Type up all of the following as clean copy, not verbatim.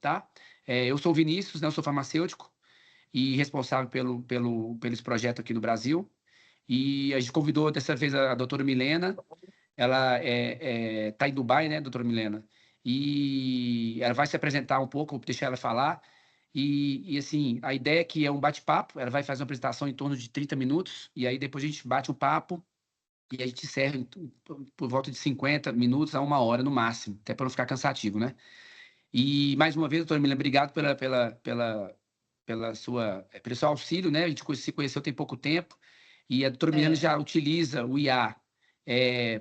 Tá? Eu sou o Vinícius, né, eu sou farmacêutico e responsável pelo esse projeto aqui no Brasil. E a gente convidou dessa vez a doutora Milena, ela tá em Dubai, né, doutora Milena? E ela vai se apresentar um pouco, vou deixar ela falar. E assim, a ideia é que é um bate-papo, ela vai fazer uma apresentação em torno de 30 minutos, e aí depois a gente bate um papo e a gente encerra por volta de 50 minutos a 1 hora no máximo, até para não ficar cansativo, né? E, mais uma vez, doutora Milena, obrigado pelo seu auxílio, né? A gente se conheceu tem pouco tempo, e a doutora Milena já utiliza o IA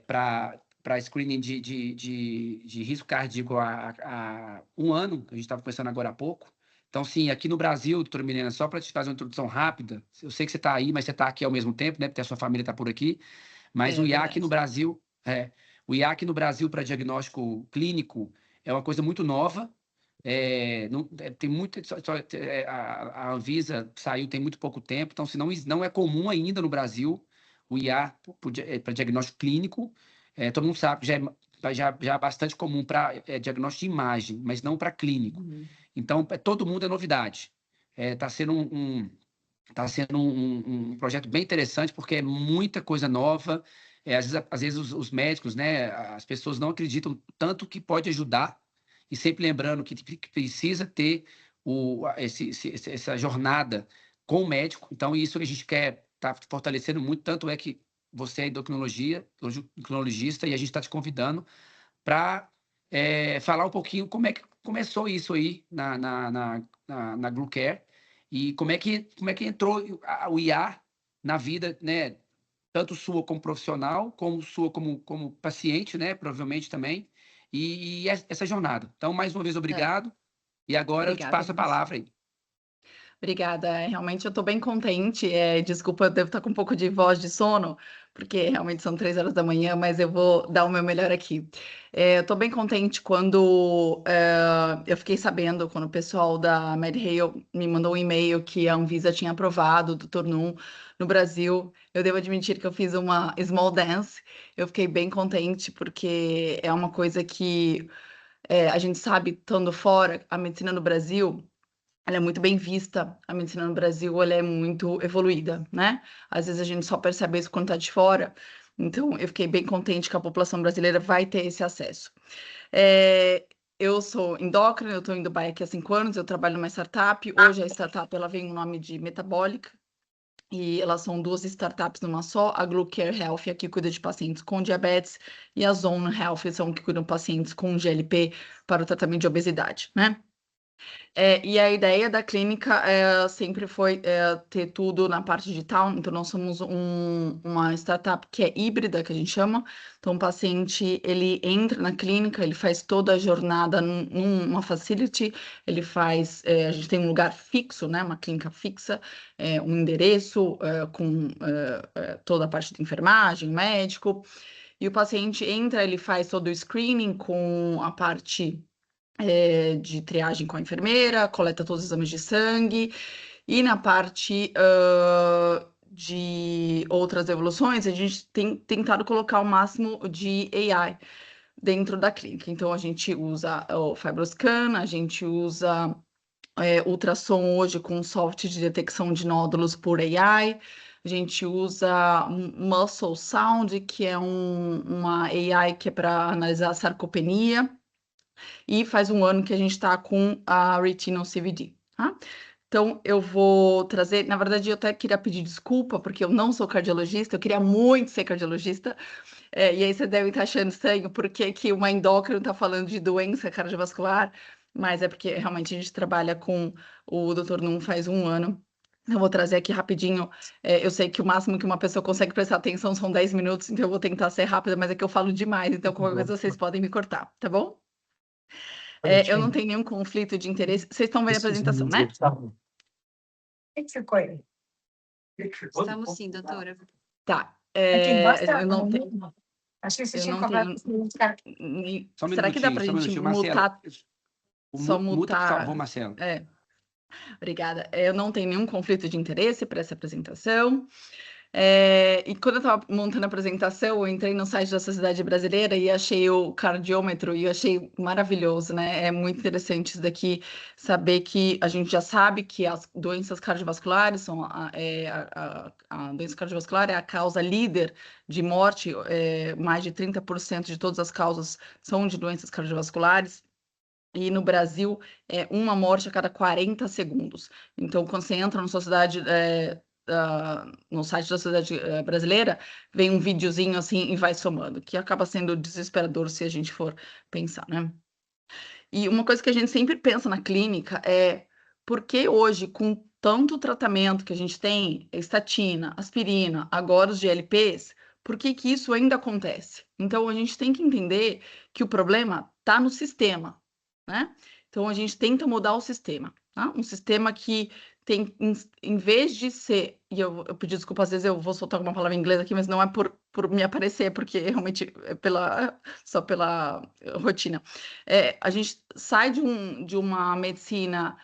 para screening de risco cardíaco há 1 ano, a gente estava conversando agora há pouco. Então, sim, aqui no Brasil, doutora Milena, só para te fazer uma introdução rápida, eu sei que você está aí, mas você está aqui ao mesmo tempo, né? Porque a sua família está por aqui, mas o IA aqui no Brasil, o IA aqui no Brasil para diagnóstico clínico é uma coisa muito nova. Tem muito, a Anvisa saiu tem muito pouco tempo, então se não é comum ainda no Brasil o IA para diagnóstico clínico. Todo mundo sabe que já é bastante comum para diagnóstico de imagem, mas não para clínico. Então, todo mundo é novidade. Está sendo um projeto bem interessante, porque é muita coisa nova. Às vezes os médicos, né, as pessoas não acreditam tanto que pode ajudar, e sempre lembrando que precisa ter essa jornada com o médico. Então, isso que a gente quer tá fortalecendo muito, tanto é que você é endocrinologista, e a gente está te convidando para falar um pouquinho como é que começou isso aí na Glucare, e como é que entrou o IA na vida, né? Tanto sua como profissional, como sua como paciente, né? Provavelmente também. E essa jornada. Então, mais uma vez, obrigado. E agora eu te Obrigada, passo a palavra aí. Obrigada, realmente eu estou bem contente, desculpa, eu devo estar com um pouco de voz de sono, porque realmente são 3 horas da manhã, mas eu vou dar o meu melhor aqui. Eu estou bem contente quando eu fiquei sabendo, quando o pessoal da MedHale me mandou um e-mail que a Anvisa tinha aprovado o Dr. Num no Brasil. Eu devo admitir que eu fiz uma small dance, eu fiquei bem contente, porque é uma coisa que a gente sabe, estando fora, a medicina no Brasil ela é muito bem vista, a medicina no Brasil, ela é muito evoluída, né? Às vezes a gente só percebe isso quando tá de fora, então eu fiquei bem contente que a população brasileira vai ter esse acesso. Eu sou endócrina, eu estou em Dubai aqui há 5 anos, eu trabalho numa startup, hoje a startup ela vem no nome de Metabolic, e elas são 2 startups numa só, a Glucare Health, que cuida de pacientes com diabetes, e a Zone Health, são que cuidam de pacientes com GLP para o tratamento de obesidade, né? E a ideia da clínica sempre foi ter tudo na parte digital, então nós somos uma startup que é híbrida, que a gente chama. Então o paciente, ele entra na clínica, ele faz toda a jornada numa facility, ele faz, a gente tem um lugar fixo, né, uma clínica fixa, um endereço com toda a parte de enfermagem, médico, e o paciente entra, ele faz todo o screening com a parte de triagem com a enfermeira, coleta todos os exames de sangue, e na parte de outras evoluções, a gente tem tentado colocar o máximo de AI dentro da clínica. Então, a gente usa o FibroScan, a gente usa ultrassom hoje com software de detecção de nódulos por AI, a gente usa Muscle Sound, que é uma AI que é para analisar a sarcopenia, e faz 1 ano que a gente está com a Retinal CVD, tá? Então, eu vou trazer... Na verdade, eu até queria pedir desculpa, porque eu não sou cardiologista, eu queria muito ser cardiologista, e aí você deve estar achando estranho por que uma endócrina está falando de doença cardiovascular, mas é porque realmente a gente trabalha com o Dr. Num faz 1 ano. Eu vou trazer aqui rapidinho. Eu sei que o máximo que uma pessoa consegue prestar atenção são 10 minutos, então eu vou tentar ser rápida, mas é que eu falo demais, então qualquer coisa vocês podem me cortar, tá bom? Eu não tenho nenhum conflito de interesse. Vocês estão vendo a apresentação, né? Estamos sim, doutora. Tá. Eu não tenho... Só um Será que dá para a gente mutar? Só mutar. Muta, por favor, Marcelo. Obrigada. Eu não tenho nenhum conflito de interesse para essa apresentação. E quando eu estava montando a apresentação, eu entrei no site da Sociedade Brasileira e achei o cardiômetro e eu achei maravilhoso, né? É muito interessante isso daqui, saber que a gente já sabe que as doenças cardiovasculares são a doença cardiovascular é a causa líder de morte, mais de 30% de todas as causas são de doenças cardiovasculares. E no Brasil, é uma morte a cada 40 segundos. Então, quando você entra na sociedade, no site da Sociedade Brasileira, vem um videozinho assim e vai somando, que acaba sendo desesperador se a gente for pensar, né? E uma coisa que a gente sempre pensa na clínica é por que hoje, com tanto tratamento que a gente tem, estatina, aspirina, agora os GLPs, por que que isso ainda acontece? Então, a gente tem que entender que o problema está no sistema, né? Então, a gente tenta mudar o sistema, tá? Um sistema que tem, em vez de ser, e eu pedi desculpa, às vezes eu vou soltar alguma palavra em inglês aqui, mas não é por me aparecer, porque realmente é só pela rotina. A gente sai de uma medicina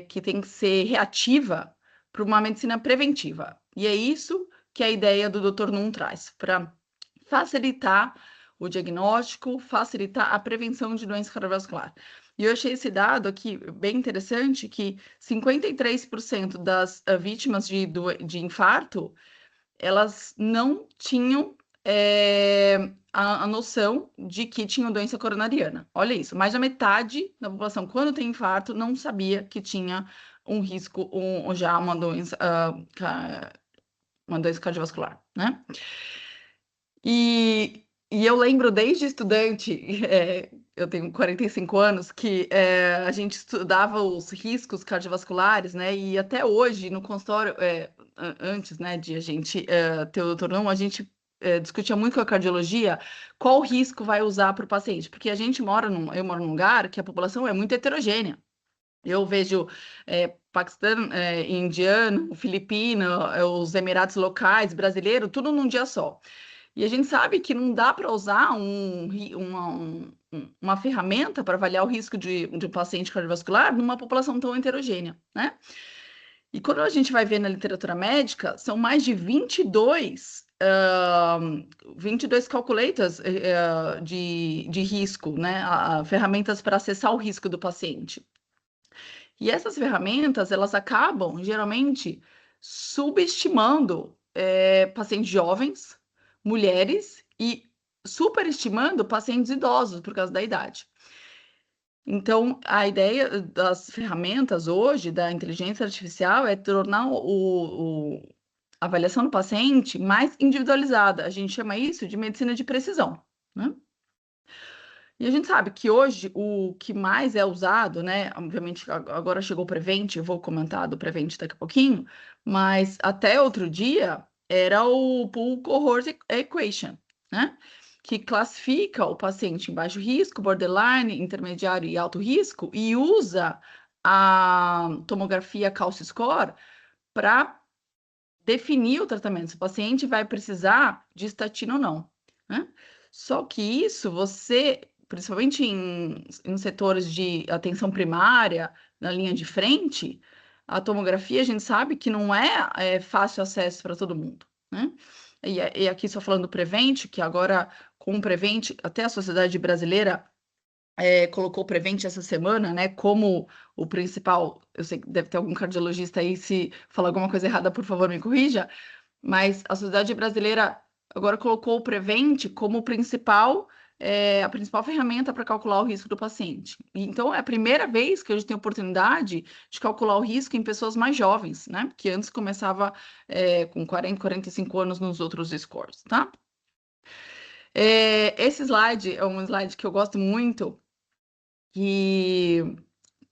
que tem que ser reativa para uma medicina preventiva. E é isso que a ideia do Dr. Num traz, para facilitar o diagnóstico, facilitar a prevenção de doença cardiovascular. E eu achei esse dado aqui bem interessante, que 53% das vítimas de infarto, elas não tinham a noção de que tinham doença coronariana. Olha isso, mais da metade da população, quando tem infarto, não sabia que tinha um risco, já uma doença cardiovascular, né? E eu lembro desde estudante, eu tenho 45 anos, que a gente estudava os riscos cardiovasculares, né? E até hoje, no consultório, antes, né, de a gente ter o doutor Não, a gente discutia muito com a cardiologia qual risco vai usar para o paciente, porque a gente eu moro num lugar que a população é muito heterogênea. Eu vejo paquistano, indiano, filipino, os Emirados locais, brasileiro, tudo num dia só. E a gente sabe que não dá para usar uma ferramenta para avaliar o risco de um paciente cardiovascular numa população tão heterogênea, né? E quando a gente vai ver na literatura médica, são mais de 22 calculators de risco, né? Ferramentas para acessar o risco do paciente. E essas ferramentas, elas acabam, geralmente, subestimando pacientes jovens, mulheres e superestimando pacientes idosos por causa da idade. Então, a ideia das ferramentas hoje, da inteligência artificial, é tornar a avaliação do paciente mais individualizada. A gente chama isso de medicina de precisão, né? E a gente sabe que hoje o que mais é usado, né? Obviamente, agora chegou o Prevent, eu vou comentar do Prevent daqui a pouquinho, mas até outro dia era o Pool Cohort Equation, né? Que classifica o paciente em baixo risco, borderline, intermediário e alto risco e usa a tomografia Calcio Score para definir o tratamento, se o paciente vai precisar de estatina ou não, né? Só que isso principalmente em setores de atenção primária, na linha de frente, a tomografia a gente sabe que não é fácil acesso para todo mundo, né? E aqui só falando do Prevent, que agora com o Prevent, até a Sociedade Brasileira colocou o Prevent essa semana, né, como o principal. Eu sei que deve ter algum cardiologista aí, se falar alguma coisa errada, por favor, me corrija, mas a Sociedade Brasileira agora colocou o Prevent como a principal ferramenta para calcular o risco do paciente. Então, é a primeira vez que a gente tem a oportunidade de calcular o risco em pessoas mais jovens, né, que antes começava com 40, 45 anos nos outros scores, tá? Esse slide é um slide que eu gosto muito, que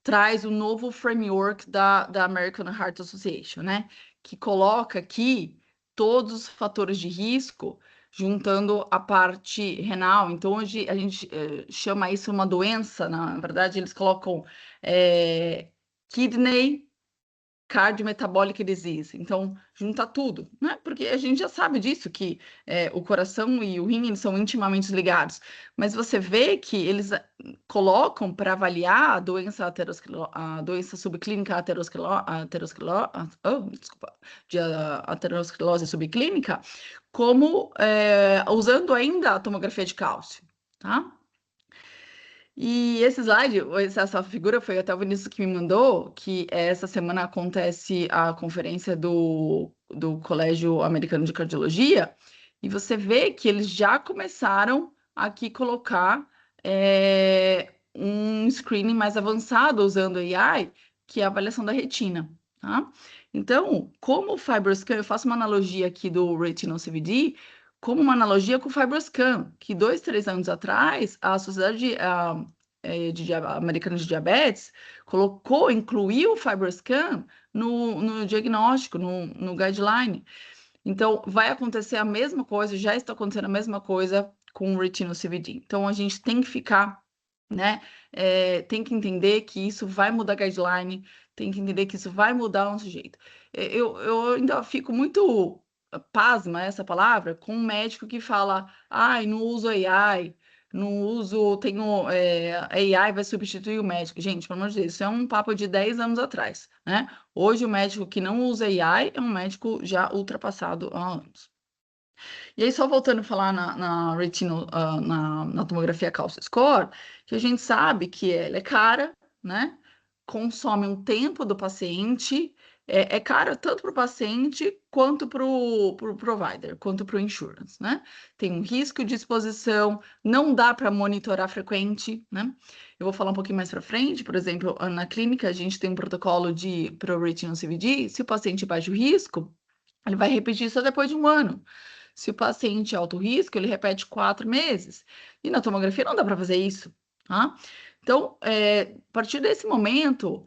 traz o novo framework da American Heart Association, né? Que coloca aqui todos os fatores de risco, juntando a parte renal. Então, hoje a gente chama isso uma doença, na verdade, eles colocam kidney, cardiometabolic disease. Então, junta tudo, né? Porque a gente já sabe disso, que o coração e o rim eles são intimamente ligados. Mas você vê que eles colocam para avaliar a doença subclínica de aterosclerose subclínica, como usando ainda a tomografia de cálcio, tá? E esse slide, essa figura foi até o Vinícius que me mandou, que essa semana acontece a conferência do Colégio Americano de Cardiologia, e você vê que eles já começaram aqui colocar um screening mais avançado usando AI, que é a avaliação da retina, tá? Então, como o FibroScan, eu faço uma analogia aqui do Retinal CVD, como uma analogia com o FibroScan, que 2, 3 anos atrás, a Sociedade Americana de Diabetes incluiu o FibroScan no diagnóstico, no guideline. Então, vai acontecer a mesma coisa, já está acontecendo a mesma coisa com o Retinal CVD. Então, a gente tem que ficar, né? Tem que entender que isso vai mudar guideline, tem que entender que isso vai mudar o nosso jeito. Eu ainda fico muito pasma essa palavra com um médico que fala, ai, não uso AI, não uso, AI vai substituir o médico. Gente, pelo amor de Deus, isso é um papo de 10 anos atrás, né? Hoje o médico que não usa AI é um médico já ultrapassado há anos. E aí, só voltando a falar na retinal, na tomografia Calcio Score, que a gente sabe que ela é cara, né? Consome um tempo do paciente, é cara tanto para o paciente quanto para o provider, quanto para o insurance, né? Tem um risco de exposição, não dá para monitorar frequente, né? Eu vou falar um pouquinho mais para frente, por exemplo, na clínica a gente tem um protocolo para o retinal CVD, se o paciente é baixo risco, ele vai repetir só depois de 1 ano. Se o paciente é alto risco, ele repete 4 meses. E na tomografia não dá para fazer isso, tá? Então, a partir desse momento,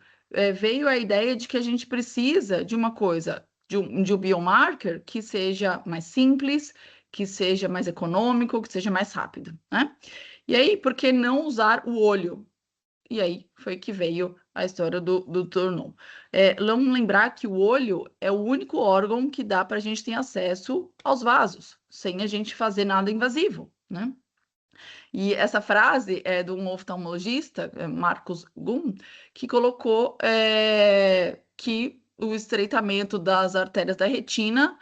veio a ideia de que a gente precisa de uma coisa, de um biomarker que seja mais simples, que seja mais econômico, que seja mais rápido, né? E aí, por que não usar o olho? E aí foi que veio a história do Tournon. Vamos lembrar que o olho é o único órgão que dá para a gente ter acesso aos vasos, sem a gente fazer nada invasivo, né? E essa frase é de um oftalmologista, Marcus Gunn, que colocou que o estreitamento das artérias da retina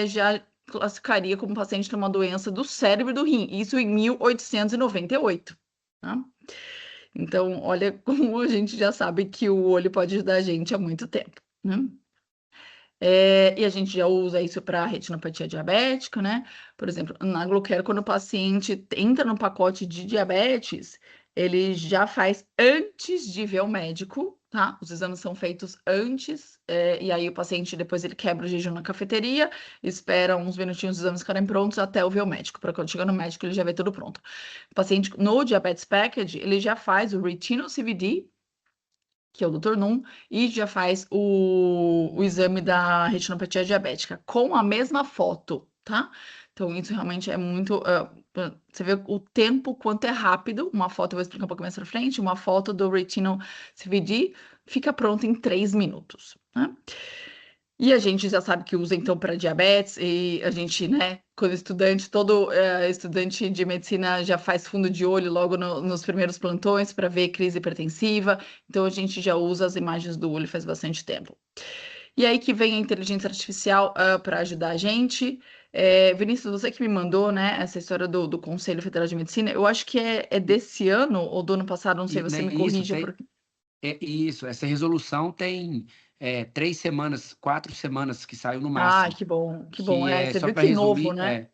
já classificaria como paciente com uma doença do cérebro e do rim, isso em 1898, tá? Então, olha como a gente já sabe que o olho pode ajudar a gente há muito tempo, né? E a gente já usa isso para retinopatia diabética, né? Por exemplo, na Glucare, quando o paciente entra no pacote de diabetes, ele já faz antes de ver o médico, tá? Os exames são feitos antes, e aí o paciente depois ele quebra o jejum na cafeteria, espera uns minutinhos os exames ficarem prontos até eu ver o médico, para quando chegar no médico ele já vê tudo pronto. O paciente no Diabetes Package, ele já faz o Retinal CVD, que é o Dr. Num, e já faz o exame da retinopatia diabética com a mesma foto, tá? Então, isso realmente é muito. Você vê o tempo, quanto é rápido. Uma foto, eu vou explicar um pouco mais pra frente. Uma foto do Retinal CVD fica pronta em 3 minutos, né? E a gente já sabe que usa, então, para diabetes, e a gente, né, quando estudante, todo estudante de medicina já faz fundo de olho logo nos primeiros plantões para ver crise hipertensiva, então a gente já usa as imagens do olho faz bastante tempo. E aí que vem a inteligência artificial para ajudar a gente. Vinícius, você que me mandou, né, essa história do Conselho Federal de Medicina, eu acho que é desse ano ou do ano passado, não sei, você me corrija. Isso, essa resolução tem 3 semanas, 4 semanas que saiu no máximo. Que bom, que que bom. Você só viu para que resumir, novo, né?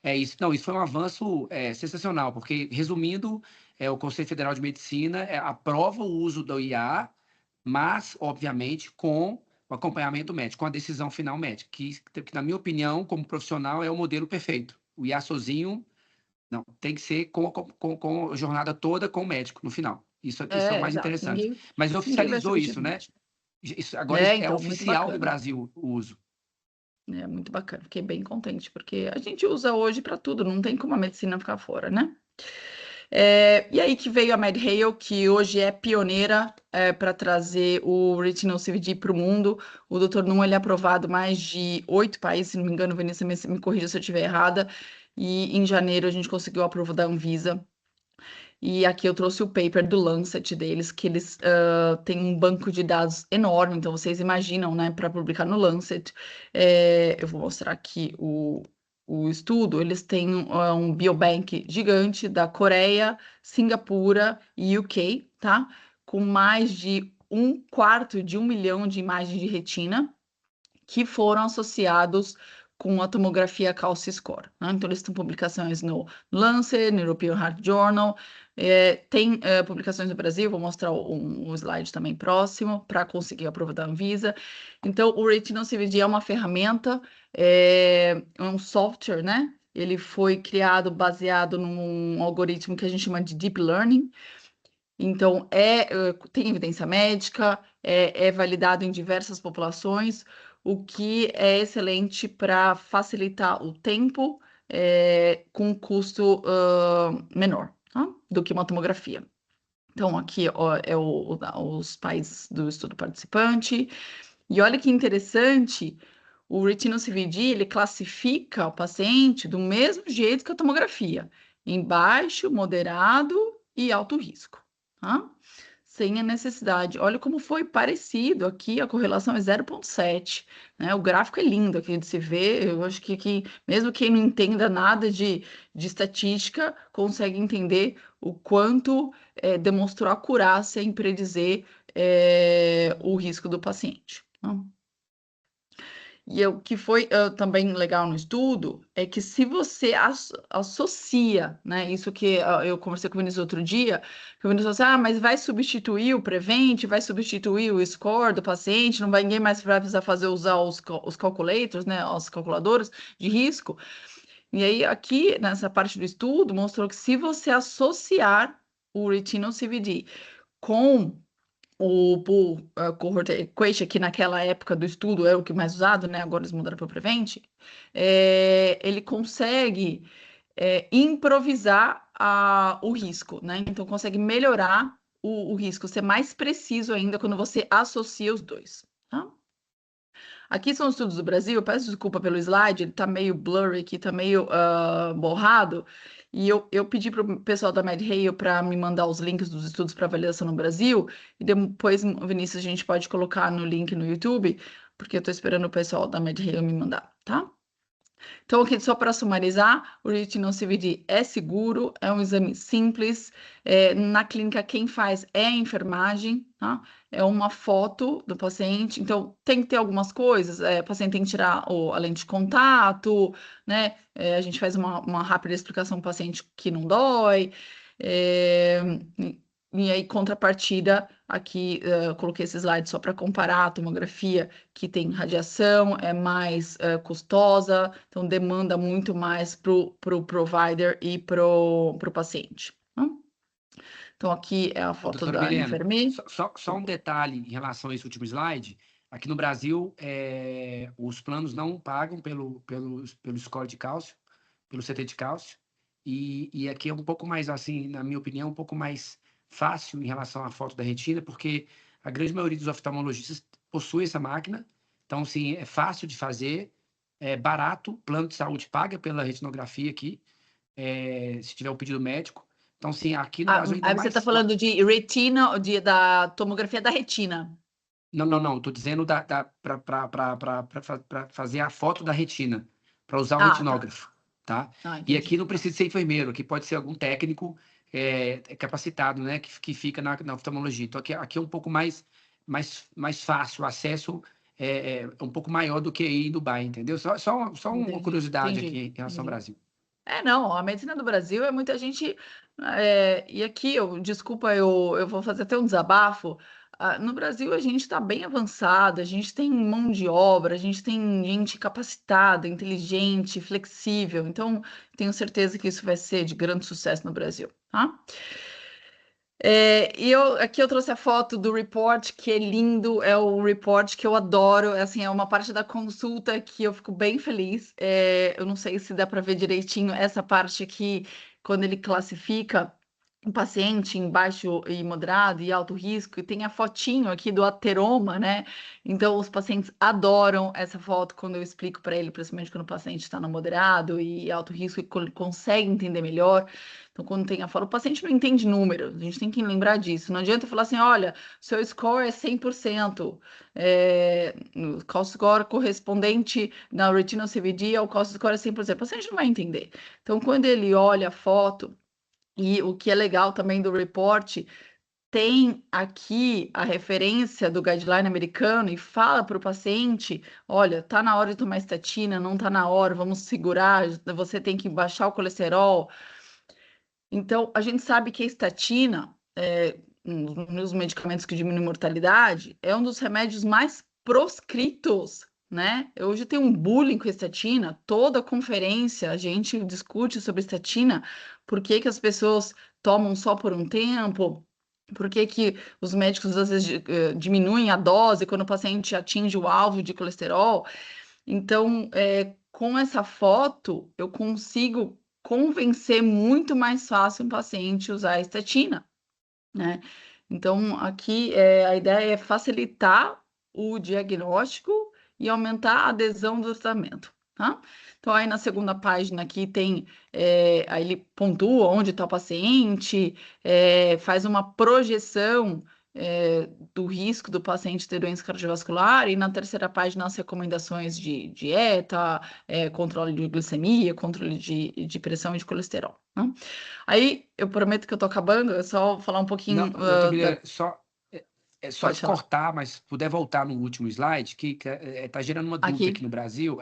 Isso. Não, isso foi um avanço sensacional, porque, resumindo, o Conselho Federal de Medicina aprova o uso do IA, mas, obviamente, com o acompanhamento médico, com a decisão final médica, que, na minha opinião, como profissional, é o modelo perfeito. O IA sozinho, não, tem que ser com a jornada toda com o médico no final. Isso é o mais Exato. interessante. Mas Ninguém vai oficializou isso, substituir. né? Isso agora é Então, muito oficial no bacana. Brasil o uso. É muito bacana, fiquei bem contente, porque a gente usa hoje para tudo, não tem como a medicina ficar fora, né? E aí que veio a MedHale, que hoje é pioneira para trazer o Retinol CVD para o mundo. O Dr. Num ele é aprovado em mais de 8 países, se não me engano, Vinícius, me corrija se eu estiver errada. E em janeiro a gente conseguiu a prova da Anvisa. E aqui eu trouxe o paper do Lancet deles, que eles têm um banco de dados enorme, então vocês imaginam, né, para publicar no Lancet. Eu vou mostrar aqui o estudo, eles têm um biobank gigante da Coreia, Singapura e UK, tá? Com mais de 1/4 de 1 milhão de imagens de retina que foram associados com a tomografia Calci Score, né? Então, eles têm publicações no Lancet, no European Heart Journal, tem publicações no Brasil, vou mostrar um slide também próximo, para conseguir a prova da Anvisa. Então, o Retinol CVD é uma ferramenta, é um software, né? Ele foi criado baseado num algoritmo que a gente chama de Deep Learning. Então, tem evidência médica, é validado em diversas populações, o que é excelente para facilitar o tempo com um custo menor, tá? Do que uma tomografia. Então, aqui ó, os países do estudo participante. E olha que interessante, o Retinol CVD, ele classifica o paciente do mesmo jeito que a tomografia, em baixo, moderado e alto risco, tá? Sem a necessidade. Olha como foi parecido aqui, a correlação é 0,7, né? O gráfico é lindo aqui de se ver. Eu acho que mesmo quem não entenda nada de estatística consegue entender o quanto demonstrou acurácia em predizer o risco do paciente, tá? E o que foi também legal no estudo é que se você associa, né, isso que eu conversei com o Vinícius outro dia, que o Vinícius falou assim, mas vai substituir o Prevent, vai substituir o score do paciente, não vai ninguém mais vai precisar usar os calculators, né, os calculadores de risco. E aí aqui, nessa parte do estudo, mostrou que se você associar o Retinol CVD com o Cohort Equation, que naquela época do estudo é o que mais usado, né? Agora eles mudaram para o Prevent, ele consegue improvisar o risco, né? Então consegue melhorar o risco, ser mais preciso ainda quando você associa os dois, tá? Aqui são os estudos do Brasil, eu peço desculpa pelo slide, ele está meio blurry aqui, está meio borrado, e eu pedi para o pessoal da MedHale para me mandar os links dos estudos para validação no Brasil, e depois, Vinícius, a gente pode colocar no link no YouTube, porque eu estou esperando o pessoal da MedHale me mandar, tá? Então, aqui só para sumarizar, o Retinol CVD é seguro, é um exame simples. Na clínica, quem faz é a enfermagem, tá? É uma foto do paciente. Então, tem que ter algumas coisas. O paciente tem que tirar a lente de contato, né? A gente faz uma rápida explicação para o paciente que não dói. E aí, contrapartida, aqui eu coloquei esse slide só para comparar a tomografia, que tem radiação, é mais custosa, então demanda muito mais para o provider e para o paciente. Então, aqui é a foto Doutora da Milena, enfermeira. só um detalhe em relação a esse último slide. Aqui no Brasil, os planos não pagam pelo score de cálcio, pelo CT de cálcio. E aqui é um pouco mais, assim, na minha opinião, um pouco mais fácil em relação à foto da retina, porque a grande maioria dos oftalmologistas possui essa máquina. Então, sim, é fácil de fazer, é barato, o plano de saúde paga pela retinografia aqui, se tiver o pedido médico. Então, sim, aqui no Brasil ainda Aí você está mais... falando de retina, da tomografia da retina. Não, estou dizendo para fazer a foto da retina, para usar o retinógrafo, tá? E aqui não precisa ser enfermeiro, aqui pode ser algum técnico capacitado, né, que fica na oftalmologia. Então, aqui é um pouco mais fácil, o acesso é um pouco maior do que ir em Dubai, entendeu? Só uma curiosidade aqui em relação ao Brasil. Não, a medicina do Brasil é muita gente. E aqui, desculpa, eu vou fazer até um desabafo. No Brasil, a gente está bem avançado, a gente tem mão de obra, a gente tem gente capacitada, inteligente, flexível. Então, tenho certeza que isso vai ser de grande sucesso no Brasil, tá? Aqui eu trouxe a foto do report, que é lindo, é o report que eu adoro, assim, é uma parte da consulta que eu fico bem feliz. Eu não sei se dá para ver direitinho essa parte aqui, quando ele classifica um paciente em baixo e moderado e alto risco, e tem a fotinho aqui do ateroma, né? Então, os pacientes adoram essa foto quando eu explico para ele, principalmente quando o paciente está no moderado e alto risco e consegue entender melhor. Então, quando tem a foto, o paciente não entende números, a gente tem que lembrar disso. Não adianta eu falar assim: olha, seu score é 100%, o cost score correspondente na retinal CVD ao cost score é 100%. O paciente não vai entender. Então, quando ele olha a foto, e o que é legal também do report, tem aqui a referência do guideline americano e fala para o paciente: olha, tá na hora de tomar estatina, não tá na hora, vamos segurar, você tem que baixar o colesterol. Então, a gente sabe que a estatina, um dos medicamentos que diminui mortalidade, é um dos remédios mais proscritos, né? Hoje tem um bullying com a estatina, toda conferência a gente discute sobre estatina, por que que as pessoas tomam só por um tempo, por que que os médicos às vezes diminuem a dose quando o paciente atinge o alvo de colesterol. Então, com essa foto, eu consigo convencer muito mais fácil um paciente a usar a estatina, né? Então, aqui a ideia é facilitar o diagnóstico e aumentar a adesão do tratamento, tá? Então, aí na segunda página aqui tem, aí ele pontua onde está o paciente, faz uma projeção do risco do paciente ter doença cardiovascular, e na terceira página as recomendações de dieta, controle de glicemia, controle de pressão e de colesterol, né? Aí, eu prometo que eu tô acabando, é só falar um pouquinho Não, doutor da... Guilherme, só Pode te falar. cortar, mas se puder voltar no último slide, que está gerando uma dúvida aqui Aqui. no Brasil,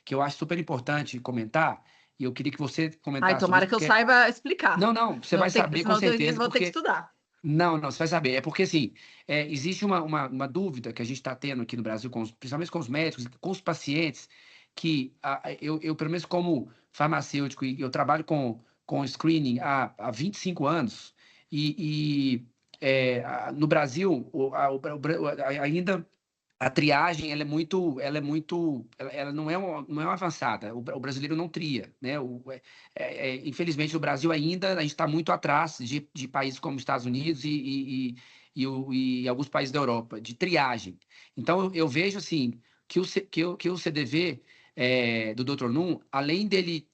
que eu acho super importante comentar, e eu queria que você Ai, comentasse sobre tomara isso, que eu porque... saiba explicar. Não, você vai saber com Senão eu certeza, vou ter que porque... estudar. Não, você vai saber. É porque, assim, existe uma dúvida que a gente está tendo aqui no Brasil, principalmente com os médicos, com os pacientes, que eu, pelo menos como farmacêutico, e eu trabalho com screening há 25 anos, no Brasil, ainda a triagem ela não é uma avançada. O brasileiro não tria, né? Infelizmente, no Brasil ainda a gente está muito atrás de países como Estados Unidos e alguns países da Europa de triagem. Então eu vejo assim que o CDV do Dr. Num, além dele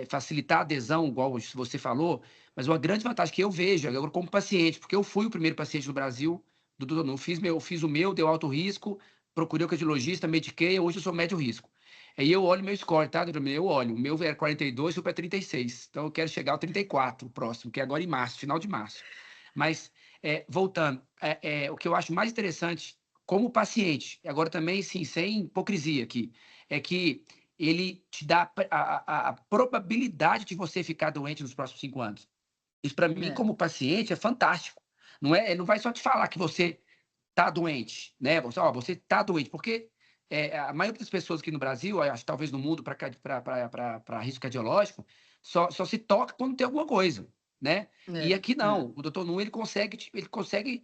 facilitar a adesão, igual você falou, mas uma grande vantagem que eu vejo agora como paciente, porque eu fui o primeiro paciente no Brasil do Dr. Num, fiz o meu, deu alto risco, procurei o cardiologista, mediquei, hoje eu sou médio risco. Aí eu olho meu score, tá, doutor? Eu olho, o meu era 42, fui para 36. Então eu quero chegar ao 34, o próximo, que é agora em março, final de março. Mas, voltando, o que eu acho mais interessante, como paciente, e agora também, sim, sem hipocrisia aqui, é que ele te dá a probabilidade de você ficar doente nos próximos 5 anos. Isso, para mim, É, como paciente, é fantástico. Ele não vai só te falar que você tá doente, né? Você tá doente, porque a maioria das pessoas aqui no Brasil, acho que talvez no mundo, para risco cardiológico, só se toca quando tem alguma coisa, né? E é, aqui é. não. O doutor Nu, ele consegue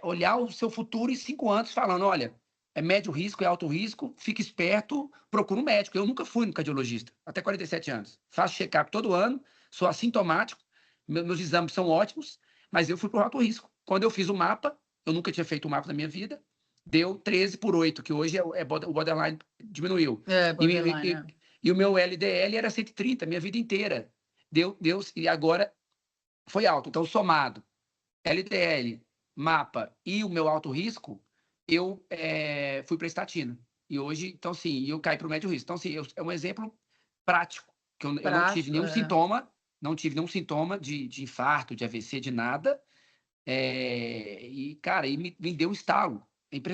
olhar o seu futuro em 5 anos, falando: olha, é médio risco, é alto risco, fique esperto, procura um médico. Eu nunca fui no cardiologista, até 47 anos. Faço check-up todo ano, sou assintomático, meus exames são ótimos, mas eu fui para o alto risco. Quando eu fiz o mapa, eu nunca tinha feito um mapa na minha vida, deu 13/8, que hoje o borderline diminuiu. Borderline, E o meu LDL era 130, minha vida inteira. E agora foi alto. Então, somado LDL, mapa e o meu alto risco, eu fui para estatina. E hoje, então, sim, eu caí para o médio risco. Então, sim, é um exemplo prático, que eu não tive prático, nenhum sintoma de infarto, de AVC, de nada. Cara, me deu um estalo.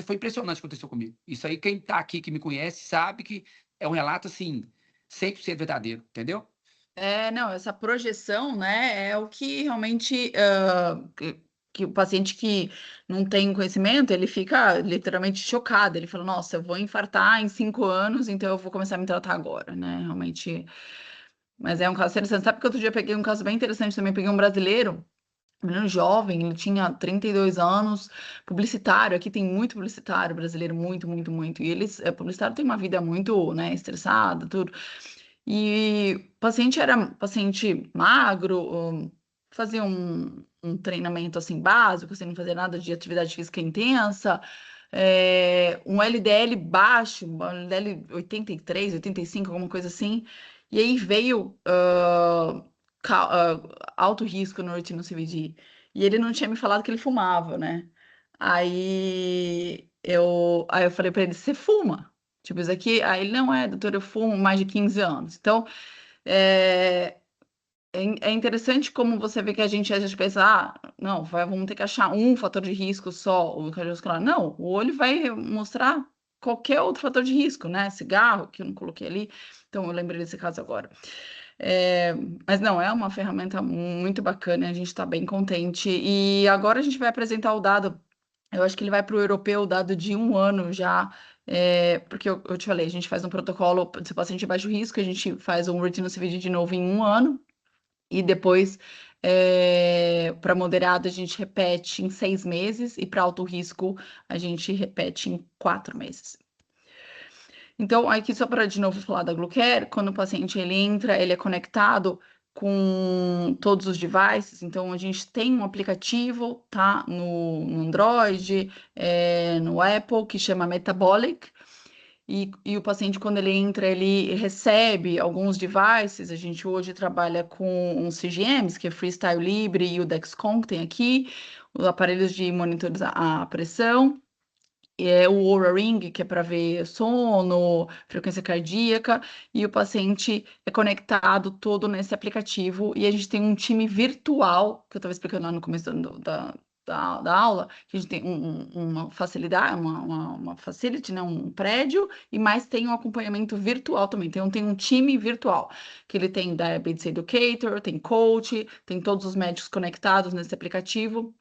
Foi impressionante o que aconteceu comigo. Isso aí, quem tá aqui, que me conhece, sabe que é um relato, assim, 100% verdadeiro, entendeu? Não, essa projeção, né, é o que realmente que o paciente que não tem conhecimento, ele fica literalmente chocado. Ele fala: nossa, eu vou infartar em 5 anos, então eu vou começar a me tratar agora, né? Realmente. Mas é um caso interessante. Sabe que outro dia eu peguei um caso bem interessante também? Peguei um brasileiro, um menino jovem, ele tinha 32 anos, publicitário. Aqui tem muito publicitário brasileiro, muito, muito, muito. E eles, publicitário tem uma vida muito, né, estressada, tudo. E o paciente era paciente magro, fazer um treinamento assim básico, sem não fazer nada de atividade física intensa, um LDL baixo, um LDL 83, 85, alguma coisa assim, e aí veio alto risco no retinol-CVD, e ele não tinha me falado que ele fumava, né? Aí eu falei para ele, você fuma? Tipo, isso aqui, aí ele, não doutor, eu fumo mais de 15 anos. Então, é, é interessante como você vê que a gente às vezes pensa, não, vamos ter que achar um fator de risco só, o cardiovascular. Não, o olho vai mostrar qualquer outro fator de risco, né? Cigarro, que eu não coloquei ali. Então, eu lembrei desse caso agora. É, mas não, é uma ferramenta muito bacana, a gente está bem contente. E agora a gente vai apresentar o dado, eu acho que ele vai para o europeu, o dado de 1 ano já, porque eu te falei, a gente faz um protocolo, se o paciente é baixo risco, a gente faz um retinol-CVD de novo em 1 ano, e depois, para moderado, a gente repete em 6 meses, e para alto risco, a gente repete em 4 meses. Então, aqui só para de novo falar da GluCare, quando o paciente ele entra, ele é conectado com todos os devices, então a gente tem um aplicativo, tá, no Android, no Apple, que chama Metabolic, e o paciente, quando ele entra, ele recebe alguns devices. A gente hoje trabalha com uns CGMs, que é Freestyle Libre e o Dexcom, que tem aqui, os aparelhos de monitorizar a pressão, o Oura Ring, que é para ver sono, frequência cardíaca, e o paciente é conectado todo nesse aplicativo, e a gente tem um time virtual, que eu estava explicando lá no começo da aula, que a gente tem uma facilidade, uma facility, né, um prédio, e mais tem um acompanhamento virtual também. Então, tem um time virtual, que ele tem Diabetes Educator, tem coach, tem todos os médicos conectados nesse aplicativo.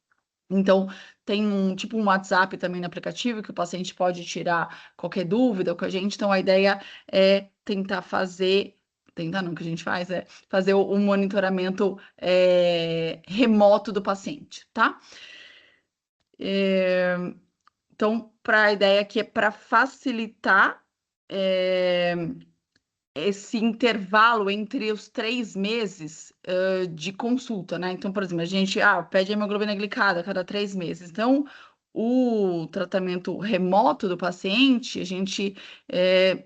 Então, tem tipo um WhatsApp também no aplicativo, que o paciente pode tirar qualquer dúvida com a gente. Então, a ideia é tentar fazer... Tentar não, o que a gente faz é fazer o monitoramento remoto do paciente, tá? Então, a ideia aqui é para facilitar esse intervalo entre os 3 meses de consulta, né? Então, por exemplo, a gente pede hemoglobina glicada a cada 3 meses. Então, o tratamento remoto do paciente, a gente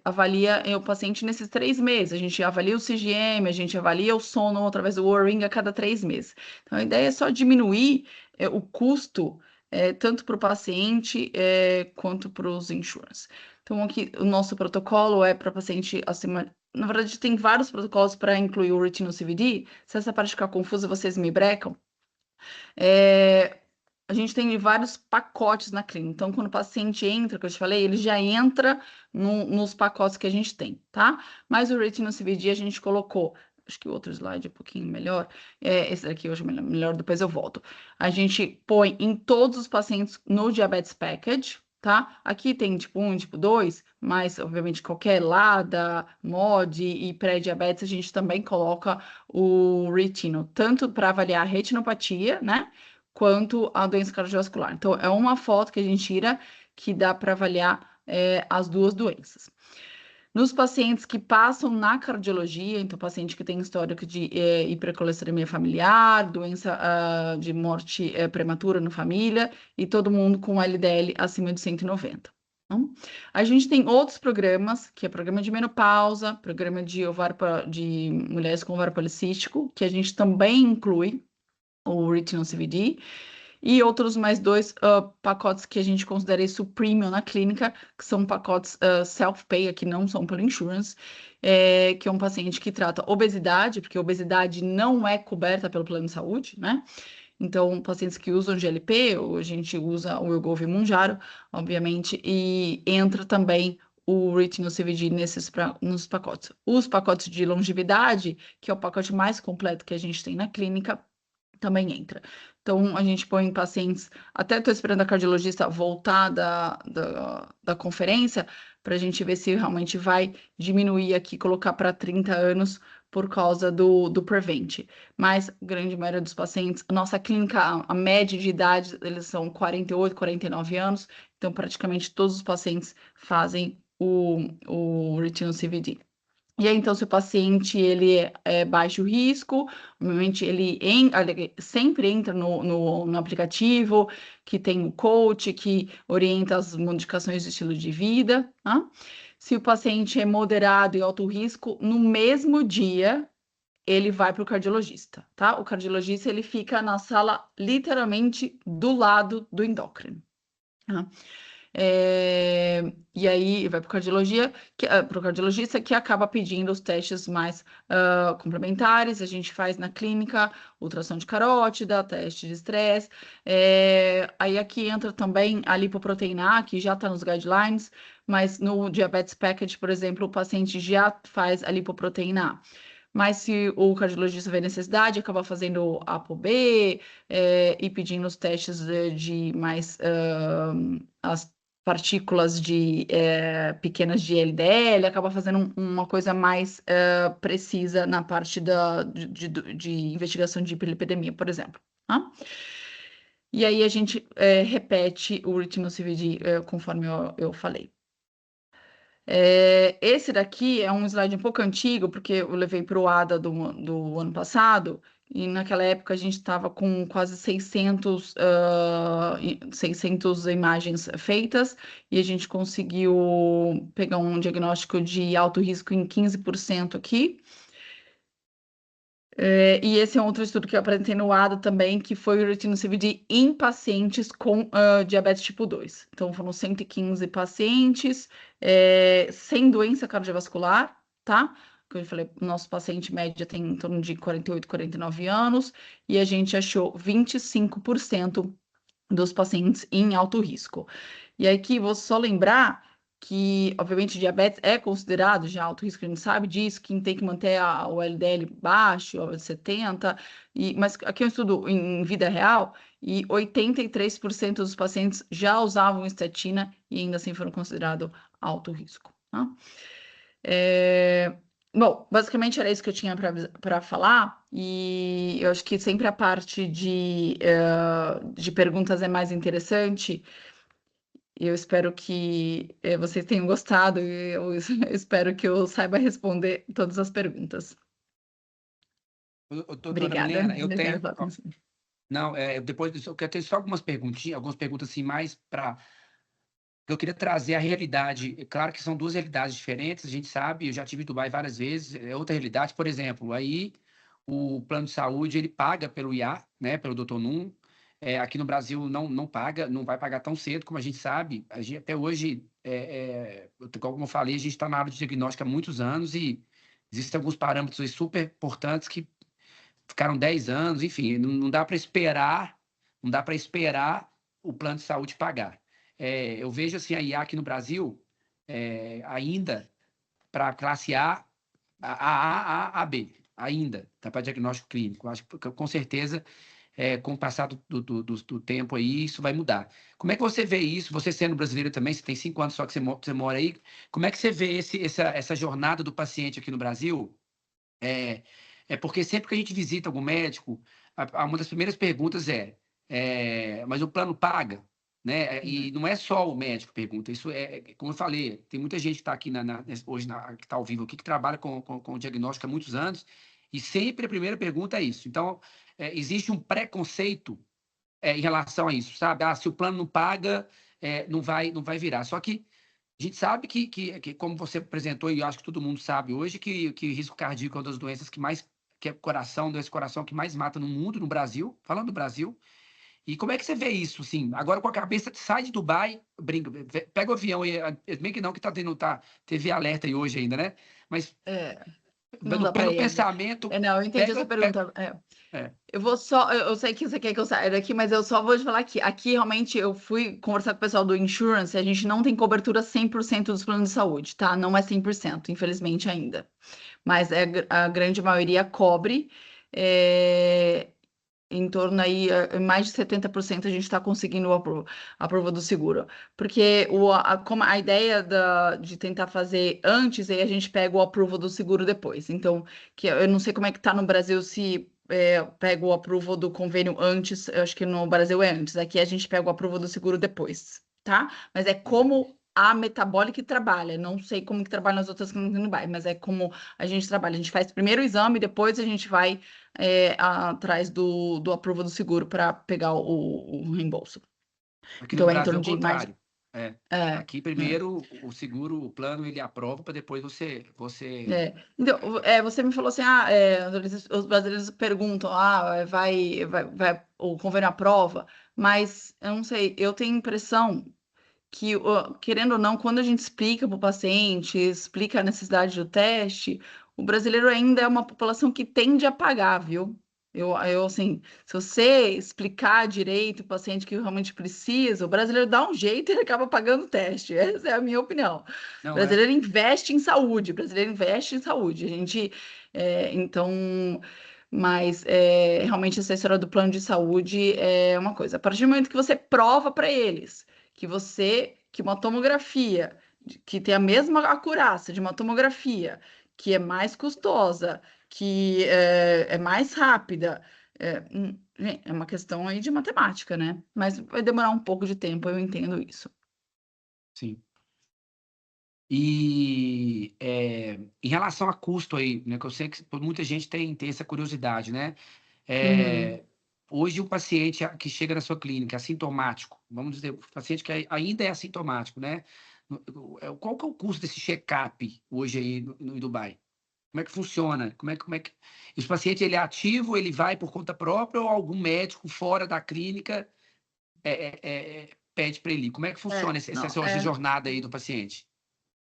avalia o paciente nesses 3 meses. A gente avalia o CGM, a gente avalia o sono através do Oura Ring a cada 3 meses. Então, a ideia é só diminuir o custo tanto para o paciente quanto para os insurance. Então, aqui o nosso protocolo é para paciente acima. Na verdade, tem vários protocolos para incluir o retinol-CVD. Se essa parte ficar confusa, vocês me brecam. A gente tem vários pacotes na clínica. Então, quando o paciente entra, que eu te falei, ele já entra nos pacotes que a gente tem, tá? Mas o retinol-CVD a gente colocou. Acho que o outro slide é um pouquinho melhor. Esse daqui hoje é melhor, depois eu volto. A gente põe em todos os pacientes no Diabetes Package, tá? Aqui tem tipo 1, tipo 2, mas obviamente qualquer LADA, MOD e pré-diabetes, a gente também coloca o retinol, tanto para avaliar a retinopatia, né? Quanto a doença cardiovascular. Então, é uma foto que a gente tira que dá para avaliar as duas doenças. Nos pacientes que passam na cardiologia, então paciente que tem histórico de hipercolesterolemia familiar, doença de morte prematura na família e todo mundo com LDL acima de 190. Então, a gente tem outros programas, que é programa de menopausa, programa de mulheres com ovário policístico, que a gente também inclui o retinol-CVD, e outros mais 2 pacotes que a gente considera isso premium na clínica, que são pacotes self-pay, que não são pelo insurance, que é um paciente que trata obesidade, porque obesidade não é coberta pelo plano de saúde, né? Então, pacientes que usam GLP, ou a gente usa o Wegovy e Mounjaro, obviamente, e entra também o retinol-CVD nos pacotes. Os pacotes de longevidade, que é o pacote mais completo que a gente tem na clínica, também entra. Então, a gente põe em pacientes, até estou esperando a cardiologista voltar da conferência, para a gente ver se realmente vai diminuir aqui, colocar para 30 anos por causa do Prevent. Mas, a grande maioria dos pacientes, a nossa clínica, a média de idade, eles são 48, 49 anos, então praticamente todos os pacientes fazem o retinol-CVD. E aí, então, se o paciente ele é baixo risco, normalmente ele sempre entra no aplicativo, que tem o coach, que orienta as modificações de estilo de vida, tá? Se o paciente é moderado e alto risco, no mesmo dia ele vai para o cardiologista, tá? O cardiologista ele fica na sala literalmente do lado do endócrino. Tá? E aí vai para o cardiologista que acaba pedindo os testes mais complementares. A gente faz na clínica ultrassom de carótida, teste de estresse. Aí aqui entra também a lipoproteína A, que já está nos guidelines, mas no Diabetes Package, por exemplo, o paciente já faz a lipoproteína A. Mas se o cardiologista vê necessidade, acaba fazendo ApoB e pedindo os testes de mais as partículas pequenas de LDL, acaba fazendo uma coisa mais precisa na parte de investigação de hiperlipidemia, por exemplo. Tá? E aí a gente repete o Retinol-CVD conforme eu falei. Esse daqui é um slide um pouco antigo, porque eu levei para o ADA do ano passado, e naquela época a gente estava com quase 600 imagens feitas, e a gente conseguiu pegar um diagnóstico de alto risco em 15% aqui. E esse é um outro estudo que eu apresentei no ADA também, que foi o Retinol-CVD em pacientes com diabetes tipo 2. Então, foram 115 pacientes sem doença cardiovascular, tá? Como eu falei, o nosso paciente média tem em torno de 48, 49 anos, e a gente achou 25% dos pacientes em alto risco. E aqui, vou só lembrar que, obviamente, diabetes é considerado já alto risco, a gente sabe disso, que tem que manter o LDL baixo, o 70, mas aqui é um estudo em vida real, e 83% dos pacientes já usavam estatina e ainda assim foram considerados alto risco. Tá? Bom, basicamente era isso que eu tinha para falar, e eu acho que sempre a parte de perguntas é mais interessante. Eu espero que vocês tenham gostado e eu espero que eu saiba responder todas as perguntas. Doutora Obrigada. Milena, eu tenho. Não, depois disso, eu quero ter só algumas perguntas assim, mais para. Eu queria trazer a realidade. É claro que são duas realidades diferentes, a gente sabe, eu já tive em Dubai várias vezes, é outra realidade. Por exemplo, aí o plano de saúde ele paga pelo IA, né, pelo Dr. Num. Aqui no Brasil não paga, não vai pagar tão cedo, como a gente sabe. Até hoje, como eu falei, a gente está na área de diagnóstico há muitos anos e existem alguns parâmetros aí super importantes que ficaram 10 anos, enfim, não dá para esperar, não dá para esperar o plano de saúde pagar. Eu vejo assim a IA aqui no Brasil ainda para classe A, B, ainda, tá para diagnóstico clínico. Acho que com certeza com o passar do tempo aí, isso vai mudar. Como é que você vê isso? Você sendo brasileiro também, você tem 5 anos só que você mora aí, como é que você vê essa jornada do paciente aqui no Brasil? Porque sempre que a gente visita algum médico, uma das primeiras perguntas mas o plano paga? Né? E não é só o médico que pergunta, isso como eu falei, tem muita gente que está aqui hoje, que está ao vivo aqui, que trabalha com diagnóstico há muitos anos, e sempre a primeira pergunta é isso. Então, existe um preconceito em relação a isso, sabe? Se o plano não paga, não vai virar. Só que a gente sabe que, como você apresentou, e eu acho que todo mundo sabe hoje, que risco cardíaco é uma das doenças que é doença do coração que mais mata no mundo, no Brasil, falando do Brasil. E como é que você vê isso, assim? Agora com a cabeça, sai de Dubai, brinca, pega o avião, bem que não, que teve alerta aí hoje ainda, né? Mas Não dá para pelo ir. pensamento... Não, eu entendi essa pergunta. Eu vou só, eu sei que você quer que eu saia daqui, mas eu só vou te falar aqui. Aqui, realmente, eu fui conversar com o pessoal do insurance e a gente não tem cobertura 100% dos planos de saúde, tá? Não é 100%, infelizmente, ainda. Mas a grande maioria cobre. Em torno aí, mais de 70% a gente está conseguindo a prova do seguro. Porque como a ideia de tentar fazer antes, aí a gente pega o approval do seguro depois. Então, que eu não sei como é que está no Brasil, se pega o approval do convênio antes, eu acho que no Brasil é antes. Aqui a gente pega o approval do seguro depois, tá? Mas é como a Metabolic trabalha. Não sei como que trabalha nas outras clínicas no Dubai, mas é como a gente trabalha. A gente faz primeiro o exame, depois a gente vai atrás do approval do seguro para pegar o reembolso. Aqui no Então, é em Brasil é torno o de mais... contrário. É. É, Aqui primeiro o seguro, o plano, ele aprova para depois você... Então, você me falou assim, os brasileiros perguntam, vai o convênio aprova, mas eu não sei, eu tenho a impressão que, querendo ou não, quando a gente explica para o paciente, explica a necessidade do teste, o brasileiro ainda é uma população que tende a pagar, viu? Assim, se você explicar direito o paciente que realmente precisa, o brasileiro dá um jeito e ele acaba pagando o teste. Essa é a minha opinião. O Não, brasileiro investe em saúde, o brasileiro investe em saúde. A gente, então, mas realmente essa história do plano de saúde é uma coisa. A partir do momento que você prova para eles que uma tomografia que tem a mesma acurácia de uma tomografia, que é mais custosa, que é mais rápida, é uma questão aí de matemática, né? Mas vai demorar um pouco de tempo, eu entendo isso. sim. E em relação a custo aí, né, que eu sei que muita gente tem essa curiosidade, né? Uhum. Hoje o paciente que chega na sua clínica assintomático, vamos dizer, o paciente que ainda é assintomático, né? Qual que é o custo desse check-up hoje aí no Dubai? Como é que funciona? Como é que... Esse paciente, ele é ativo, ele vai por conta própria ou algum médico fora da clínica pede para ele ir? Como é que funciona Não, essa jornada aí do paciente?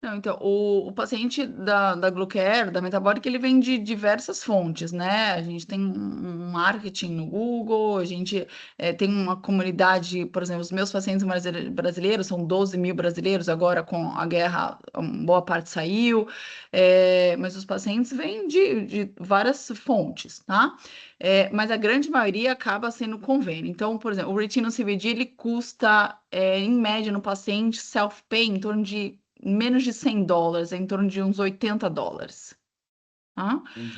Não, então, o paciente da Glucare, da Metabolic, ele vem de diversas fontes, né? A gente tem um marketing no Google, a gente tem uma comunidade, por exemplo, os meus pacientes brasileiros, são 12 mil brasileiros, agora com a guerra, boa parte saiu, mas os pacientes vêm de várias fontes, tá? Mas a grande maioria acaba sendo convênio. Então, por exemplo, o Retinol CVD, ele custa, em média, no paciente, self-pay, em torno de menos de $100, em torno de uns $80. Tá? Entendi.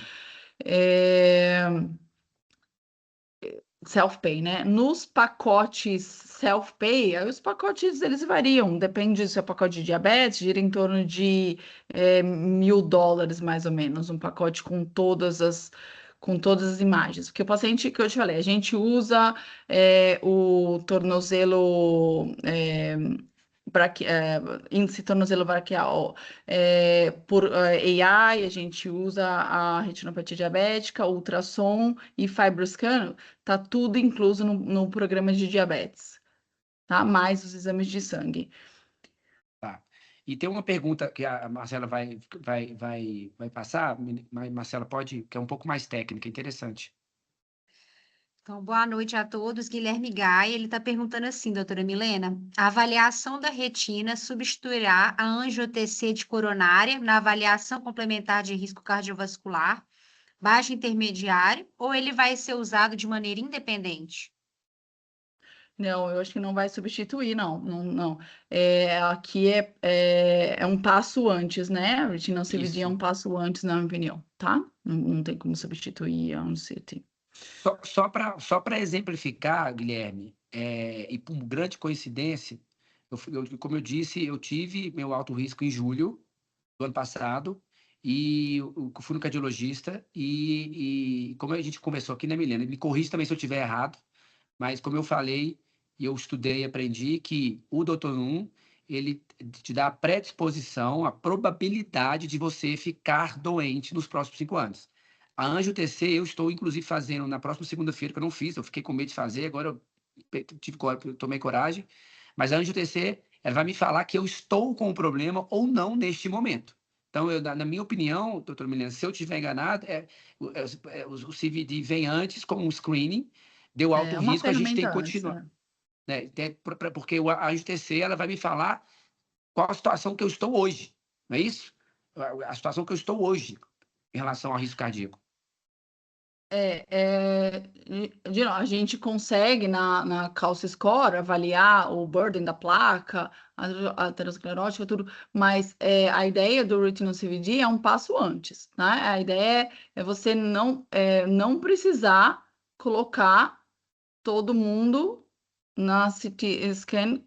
Self-pay, né? Nos pacotes self-pay, aí os pacotes eles variam, depende se é pacote de diabetes, gira em torno de $1.000 mais ou menos, um pacote com todas as imagens. Porque o paciente que eu te falei, a gente usa o tornozelo índice tornozelo braquial por AI, a gente usa a retinopatia diabética, ultrassom e fibroscan, tá tudo incluso no programa de diabetes, tá? Mais os exames de sangue. Tá. E tem uma pergunta que a Marcela vai passar, mas Marcela pode, que é um pouco mais técnica, interessante. Então, boa noite a todos. Guilherme Gai, ele está perguntando assim, doutora Milena, a avaliação da retina substituirá a angiotensina de coronária na avaliação complementar de risco cardiovascular, baixo intermediário, ou ele vai ser usado de maneira independente? Não, eu acho que não vai substituir, não, não, não. Aqui é um passo antes, né? A retinal CVD é Isso. um passo antes, na minha opinião, tá? Não tem como substituir a ONCT. Só para exemplificar, Guilherme, e por grande coincidência, como eu disse, eu tive meu alto risco em julho do ano passado e eu fui no cardiologista e como a gente conversou aqui, né, Milena? Me corrija também se eu estiver errado, mas como eu falei, e eu estudei e aprendi que o Doutor ele te dá a predisposição, a probabilidade de você ficar doente nos próximos 5 anos. A Anjo TC, eu estou, inclusive, fazendo na próxima segunda-feira, que eu não fiz, eu fiquei com medo de fazer, agora eu tomei coragem, mas a Anjo TC, ela vai me falar que eu estou com o problema ou não neste momento. Então, na minha opinião, doutor Milena, se eu estiver enganado, o CVD vem antes com um screening, deu alto É uma risco, a gente tem ferramenta que antes, continuar. né? Né? Porque a Anjo TC, ela vai me falar qual a situação que eu estou hoje, não é isso? A situação que eu estou hoje em relação ao risco cardíaco. A gente consegue na Calcio Score avaliar o burden da placa, a aterosclerótica, tudo, mas a ideia do Retinal CVD é um passo antes, né? A ideia é você não precisar colocar todo mundo na CT scan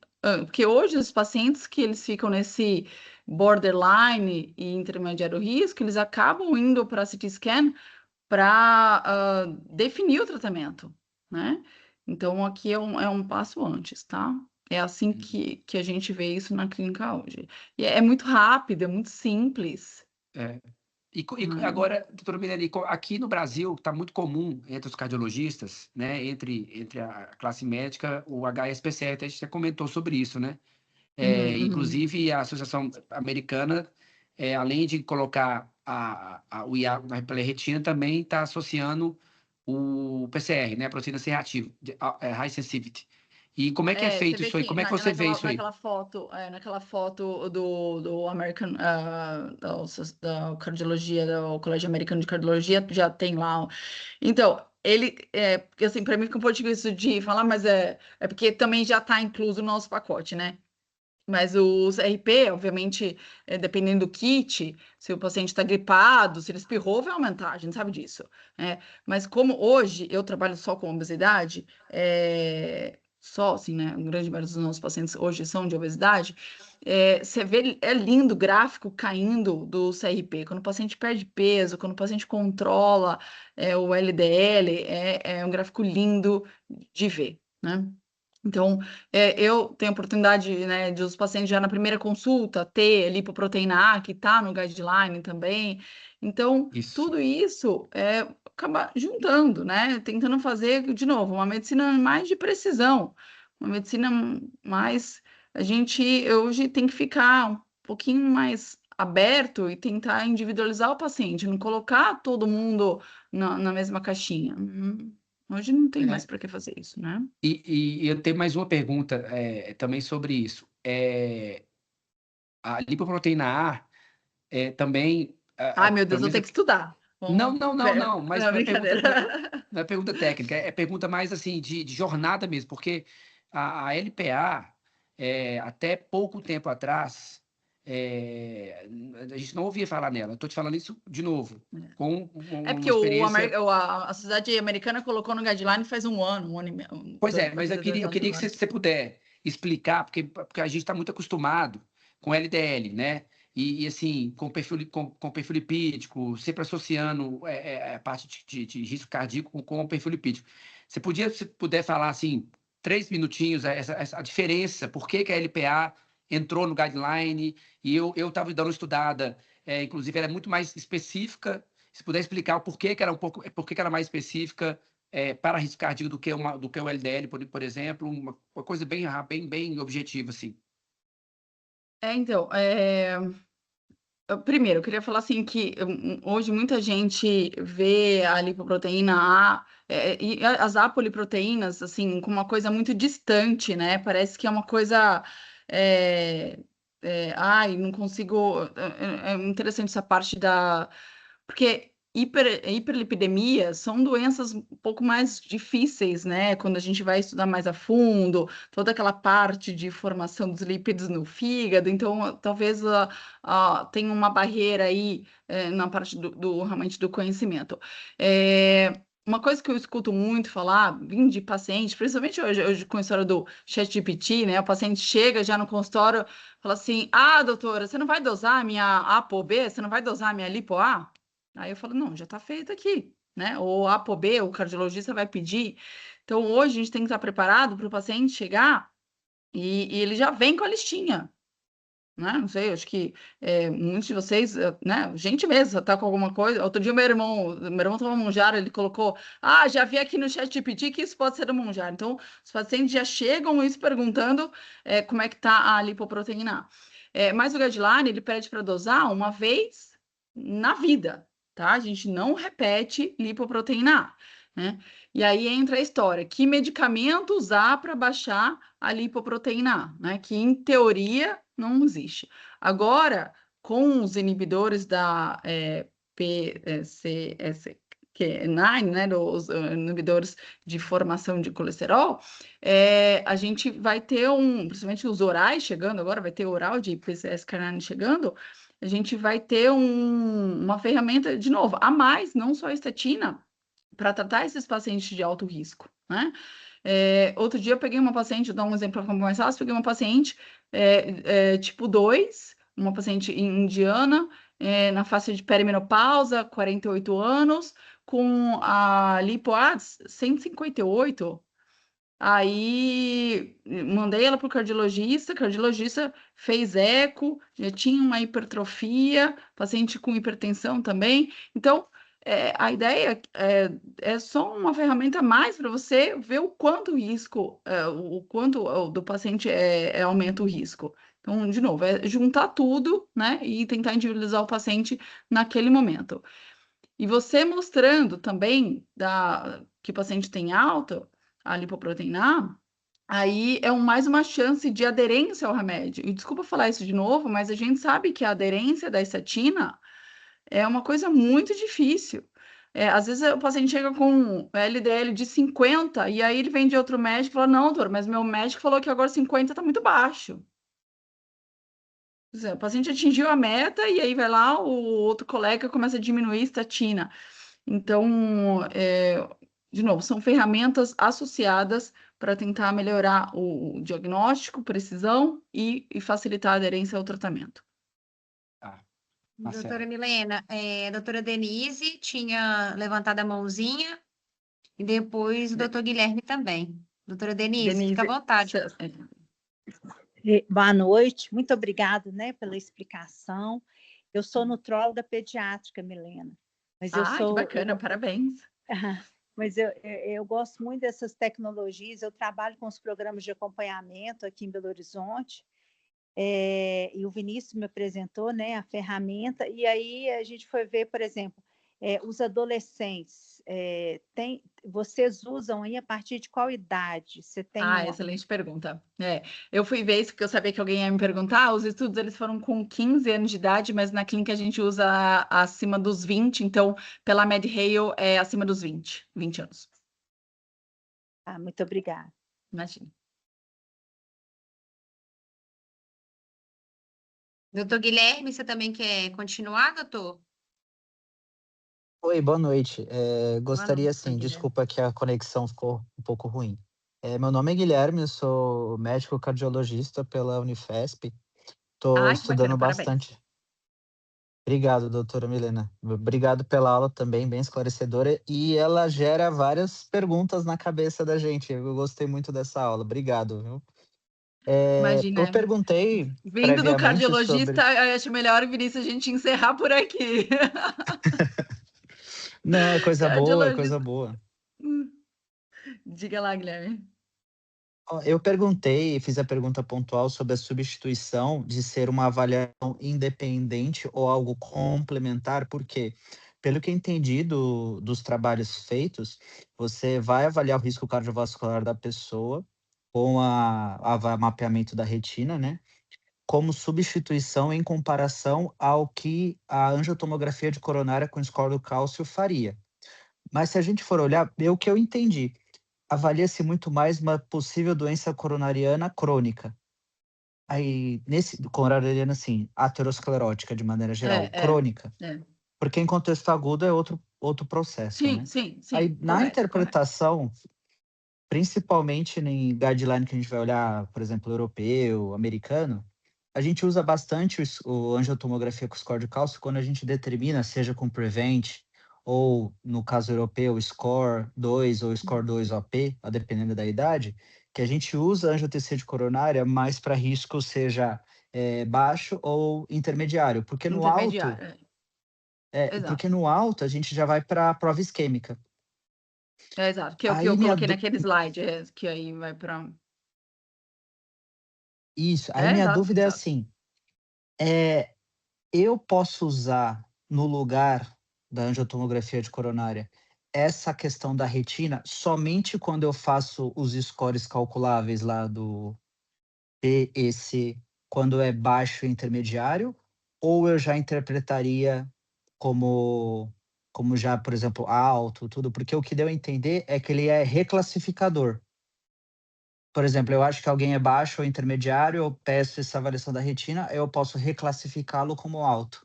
porque hoje os pacientes que eles ficam nesse borderline e intermediário risco, eles acabam indo para CT scan para definir o tratamento, né? Então, aqui é um passo antes, tá? É assim que a gente vê isso na clínica hoje. E é muito rápido, é muito simples. É. E Né? agora, doutora Mirelle, aqui no Brasil está muito comum entre os cardiologistas, né, entre a classe médica, o HSPCR, até a gente já comentou sobre isso, né? Uhum. Inclusive, a Associação Americana, além de colocar o IA pela retina, também está associando o PCR, né, a proteína C reativa, High Sensitivity. E como é que é Você feito vê isso aí? que Como é que você vê isso aí? naquela foto do American, da cardiologia, do Colégio Americano de Cardiologia, já tem lá. Então, porque assim, para mim fica um pouco difícil de falar, mas é porque também já está incluso no nosso pacote, né? Mas os RP, obviamente, dependendo do kit, se o paciente está gripado, se ele espirrou, vai aumentar, a gente sabe disso, né? Mas como hoje eu trabalho só com obesidade, só assim, né? Um grande maioria dos nossos pacientes hoje são de obesidade, você vê, é lindo o gráfico caindo do CRP. Quando o paciente perde peso, quando o paciente controla o LDL, é um gráfico lindo de ver, né? Então, eu tenho a oportunidade, né, de os pacientes já na primeira consulta ter lipoproteína A, que está no guideline também. Então, Isso. tudo isso acaba juntando, né, tentando fazer, de novo, uma medicina mais de precisão, uma medicina mais. A gente hoje tem que ficar um pouquinho mais aberto e tentar individualizar o paciente, não colocar todo mundo na mesma caixinha. Hoje não tem mais É. para que fazer isso, né? E eu tenho mais uma pergunta também sobre isso. A lipoproteína A também. Ai, meu Pelo Deus, eu menos tenho que estudar. não, Vamos... não, não, não, mas Não, não é pergunta, brincadeira. não é pergunta técnica, é pergunta mais assim de jornada mesmo, porque a LPA, até pouco tempo atrás, a gente não ouvia falar nela. Estou te falando isso de novo, com É uma porque experiência. a Sociedade Americana colocou no guideline faz um ano e meio, Pois é, mas fazer 2 eu anos queria que agora. você puder explicar, porque a gente está muito acostumado com LDL, né? Assim, com perfil lipídico, sempre associando a parte de risco cardíaco com o perfil lipídico. Se puder falar, assim, 3 minutinhos, a diferença, por que a LPA entrou no guideline, e eu estava dando uma estudada, inclusive ela é muito mais específica, se puder explicar o porquê que era porquê que era mais específica, para risco cardíaco do que o LDL, por exemplo, uma coisa bem objetiva, assim. Então, primeiro, eu queria falar assim que hoje muita gente vê a lipoproteína A e as apoliproteínas assim como uma coisa muito distante, né? Parece que é uma coisa ai, não consigo. É interessante essa parte porque hiperlipidemia são doenças um pouco mais difíceis, né? Quando a gente vai estudar mais a fundo, toda aquela parte de formação dos lípidos no fígado, então talvez tenha uma barreira aí na parte realmente do conhecimento. Uma coisa que eu escuto muito falar, vindo de paciente, principalmente hoje com a história do ChatGPT, né? O paciente chega já no consultório, fala assim: Ah, doutora, você não vai dosar a minha ApoB? Você não vai dosar a minha lipo-A? Aí eu falo: Não, já está feito aqui, né? Ou ApoB, o cardiologista vai pedir. Então, hoje a gente tem que estar preparado para o paciente chegar e ele já vem com a listinha. Né? Não sei, acho que muitos de vocês, né? Gente mesmo, tá com alguma coisa. Outro dia meu irmão tomou Monjaro, ele colocou, já vi aqui no ChatGPT que isso pode ser do Monjaro. Então, os pacientes já chegam isso perguntando como é que tá a lipoproteína. Mas o guideline, ele pede para dosar uma vez na vida, tá? A gente não repete lipoproteína A, né? E aí entra a história, que medicamento usar para baixar a lipoproteína A, né? Que em teoria não existe. Agora, com os inibidores da PCSK9, né, os inibidores de formação de colesterol, a gente vai ter principalmente os orais chegando, agora vai ter oral de PCSK9 chegando, a gente vai ter uma ferramenta, de novo, a mais, não só a estatina, para tratar esses pacientes de alto risco, né? Outro dia eu peguei uma paciente, vou dar um exemplo para ficar mais fácil, peguei uma paciente tipo 2, uma paciente indiana, na fase de perimenopausa, 48 anos, com a lipo-ADS 158. Aí mandei ela para o cardiologista fez eco, já tinha uma hipertrofia, paciente com hipertensão também. Então, a ideia é só uma ferramenta a mais para você ver o quanto o risco, o quanto do paciente aumenta o risco. Então, de novo, é juntar tudo, né, e tentar individualizar o paciente naquele momento. E você mostrando também que o paciente tem alta, a lipoproteína A, aí é mais uma chance de aderência ao remédio. E desculpa falar isso de novo, mas a gente sabe que a aderência da estatina é uma coisa muito difícil. Às vezes o paciente chega com LDL de 50 e aí ele vem de outro médico e fala, não, doutor, mas meu médico falou que agora 50 está muito baixo. O paciente atingiu a meta e aí vai lá, o outro colega começa a diminuir a estatina. Então, de novo, são ferramentas associadas para tentar melhorar o diagnóstico, precisão e facilitar a aderência ao tratamento. Tá Doutora certo. Milena, a doutora Denise tinha levantado a mãozinha e depois o doutor Guilherme também. Doutora Denise, fica à vontade. Boa noite, muito obrigada, né, pela explicação. Eu sou nutróloga pediátrica, Milena. Mas que bacana, parabéns. Mas eu gosto muito dessas tecnologias, eu trabalho com os programas de acompanhamento aqui em Belo Horizonte, e o Vinícius me apresentou, né, a ferramenta, e aí a gente foi ver, por exemplo, os adolescentes, vocês usam aí a partir de qual idade? Você tem excelente pergunta. Eu fui ver isso porque eu sabia que alguém ia me perguntar. Os estudos eles foram com 15 anos de idade, mas na clínica a gente usa acima dos 20, então pela MedHale é acima dos 20 anos. Muito obrigada. Imagina. Doutor Guilherme, você também quer continuar, doutor? Oi, boa noite. Gostaria, noite, sim, Guilherme. desculpa que a conexão ficou um pouco ruim. Meu nome é Guilherme, eu sou médico cardiologista pela Unifesp. Estou estudando bastante. Obrigado, doutora Milena. Obrigado pela aula também, bem esclarecedora. E ela gera várias perguntas na cabeça da gente. Eu gostei muito dessa aula. Obrigado, viu? Imagina. Eu perguntei Vindo do previamente cardiologista, eu acho melhor, Vinícius, a gente encerrar por aqui. Não, é coisa boa, é coisa boa. Diga lá, Guilherme. Eu perguntei, fiz a pergunta pontual sobre a substituição de ser uma avaliação independente ou algo complementar, porque, pelo que eu entendi dos trabalhos feitos, você vai avaliar o risco cardiovascular da pessoa com o mapeamento da retina, né? Como substituição em comparação ao que a angiotomografia de coronária com score do cálcio faria. Mas se a gente for olhar, o que eu entendi, avalia-se muito mais uma possível doença coronariana crônica. Aí, coronariana, assim, aterosclerótica de maneira geral, crônica. Porque em contexto agudo é outro processo, sim, né? Sim. Aí, na interpretação, principalmente em guideline que a gente vai olhar, por exemplo, europeu, americano, a gente usa bastante o angiotomografia com score de cálcio quando a gente determina, seja com Prevent, ou no caso europeu, Score 2 ou Score 2 OP, a dependendo da idade, que a gente usa a angiotensina coronária mais para risco seja baixo ou intermediário, porque no alto porque no alto a gente já vai para a prova isquêmica. Exato, que eu coloquei naquele slide, que aí vai para... Isso, aí minha dúvida é assim, eu posso usar no lugar da angiotomografia de coronária essa questão da retina somente quando eu faço os scores calculáveis lá do PEC, quando é baixo e intermediário, ou eu já interpretaria como já, por exemplo, alto, tudo, porque o que deu a entender é que ele é reclassificador. Por exemplo, eu acho que alguém é baixo ou intermediário, eu peço essa avaliação da retina, eu posso reclassificá-lo como alto.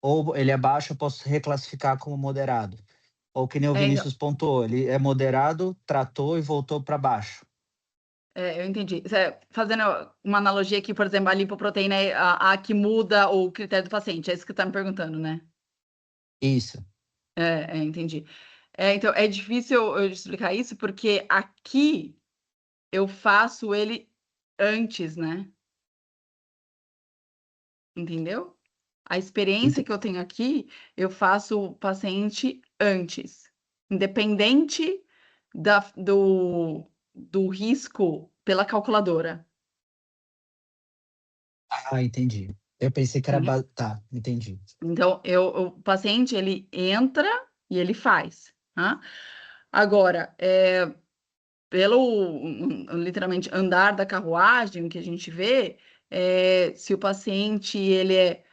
Ou ele é baixo, eu posso reclassificar como moderado. Ou que nem o É, então, Vinícius pontuou, ele é moderado, tratou e voltou para baixo. eu entendi. Fazendo uma analogia aqui, por exemplo, a lipoproteína é a que muda o critério do paciente. É isso que você está me perguntando, né? Isso. Entendi. Então, é difícil eu explicar isso, porque aqui eu faço ele antes, né? Entendeu? A experiência Ente- que eu tenho aqui, eu faço o paciente antes, independente do risco pela calculadora. Ah, entendi. Eu pensei que era... Entendeu? Tá, entendi. Então, o paciente, ele entra e ele faz. Tá? Agora, pelo, literalmente, andar da carruagem que a gente vê, se o paciente ele é